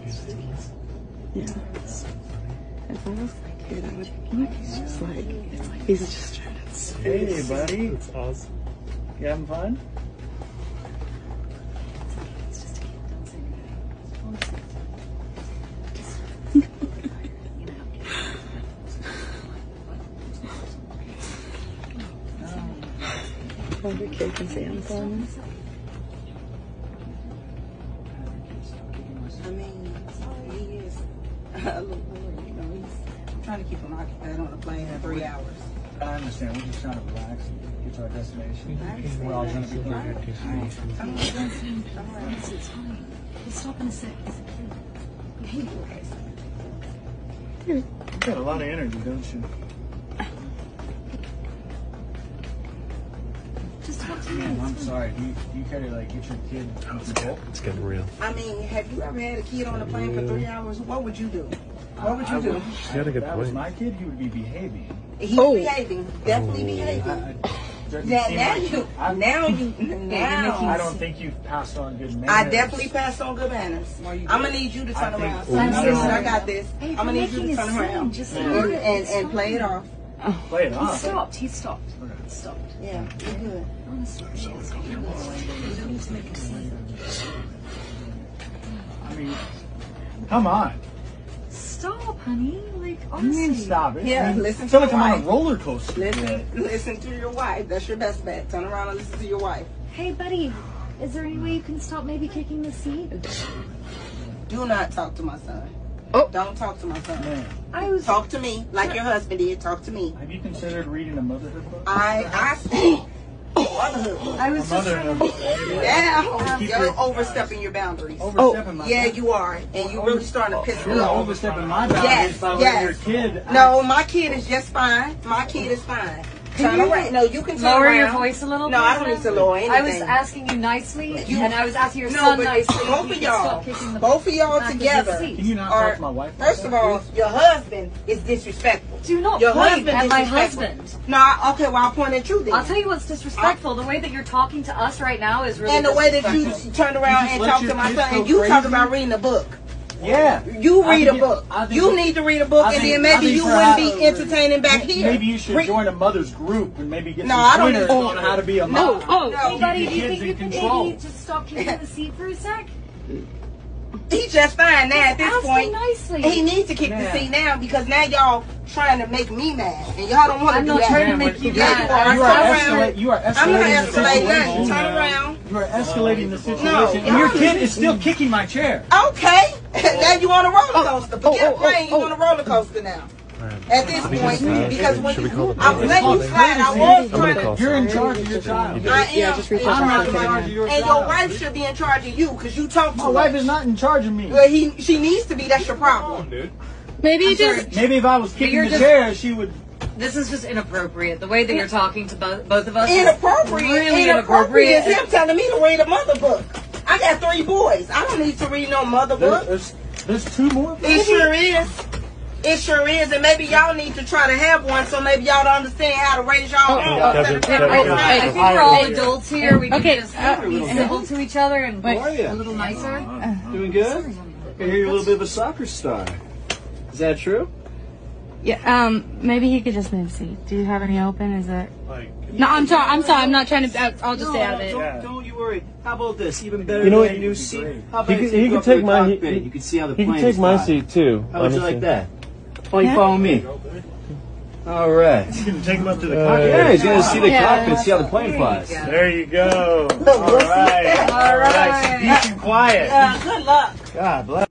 Yeah. If I was a kid, I would think he's just like, it's like he's just trying to. Hey, buddy. That's awesome. You having fun? It's just a kid. Don't say anything. Every kid can say I'm fun. I mean, he is a little boy, you know, I'm trying to keep him occupied on the plane for 3 hours. I understand. We're just trying to relax and get to our destination. We're all going to be fine. It's fine. We'll stop in a sec. You hate it. You got a lot of energy, don't you? Just talk to me. Man, I'm sorry. Do you care to like get your kid out the boat? It's getting real. I mean, have you ever had a kid on the plane for 3 hours? What would you do? What would you do? She had a good If that was point. my kid, he would be behaving. He's behaving, definitely behaving. Now I don't think you've passed on good manners. I definitely passed on good manners. I'm gonna need you to turn around. I got this. I'm gonna need you to turn around and play it off. Play it off. He stopped. Okay. Stopped. Yeah, you're good. Honestly, you don't need to make him see. I mean, come on. Stop, honey. Like, What do you mean honestly. stop it? Yeah, I mean, listen I to feel like your I'm on a wife. roller coaster. Listen to your wife. That's your best bet. Turn around and listen to your wife. Hey, buddy. Is there any way you can stop maybe kicking the seat? Do not talk to my son. Oh. Don't talk to my son. Man, I was. Talk to me like your husband did. Talk to me. have you considered reading a motherhood book? Motherhood. I was just trying to. Yeah, you're overstepping your boundaries. Overstepping my Yeah, you are, and you're really starting to piss me You're off. overstepping my boundaries by letting your kid. No, my kid is just fine. My kid is fine. Turn around. No, you can turn Lower around. your voice a little bit. No, I don't need to lower anything. I was asking you nicely, You- and I was asking your No, son but nicely. both if of he could y'all, stop kicking the both of y'all back of his together. seat. Can you not Or- talk to my wife? First of all, your husband is disrespectful. Do not Your point husband at my disrespectful. husband. No, okay, well, I'll point at you then. I'll tell you what's disrespectful. The way that you're talking to us right now is really And the way that disrespectful. you turned around You just and let talked your to my kids son, go and you talk crazy? about reading a book. Yeah. You I read a think book. I think You need to read a book, I and think- then I maybe think you for wouldn't how- be entertaining back here. Maybe you should Re- join a mother's group and maybe get No, some I don't pointers need- on how to be a mom. No. Hey, buddy, do you Kids think in you can control. maybe just stop kicking the seat for a sec? He's just fine now at this Ask him point. nicely. He needs to kick the seat now because now y'all trying to make me mad, and y'all don't want to I'm do not that. trying to make you Yeah, mad. you are. You Turn are, around. you are I'm not escalating the escalating nothing. situation. Turn around. You are escalating the situation. No, and your y'all- kid is still kicking my chair. Okay, now you on a roller coaster. Forget a plane, you on a roller coaster now. At this point, because when Should we call the I was letting you slide, I was I'm gonna trying call to. You're in someone. charge of your child. I am. Yeah, just refresh I'm our not in clock. charge of your And your child. wife should be in charge of you because you talk to My her. wife is not in charge of me. Well, she needs to be. That's your problem. Maybe you just. Maybe if I was kicking you're the just- chair, she would. This is just inappropriate. The way that you're talking to both of us. Inappropriate. Really Inappropriate is inappropriate. him telling me to read a mother book. I got 3 boys. I don't need to read no mother book. There's 2 more. It sure is. It sure is, and maybe y'all need to try to have one so maybe y'all don't understand how to raise y'all own. Kevin, I think we're all adults here. We can Okay, just be civil to each other and How are you? a little nicer. Doing good? I hear you're a little bit of a soccer star. Is that true? Yeah. Maybe he could just move seat. Do you have any open? Is it? No, I'm sorry. I'm not trying to. I'll just stay out of it. Don't you worry. How about this? Even better You know than what? a new seat. How about He if can- he you can go up to take the my- cockpit, you can see how the He plane can take is my flying. seat too. How would you honestly. like that? Why don't you follow me? All right. You can take him up to the cockpit. Yeah, he's gonna see the cockpit, see how the plane flies. There you go. All right. All right. Peace and quiet. Good luck. God bless.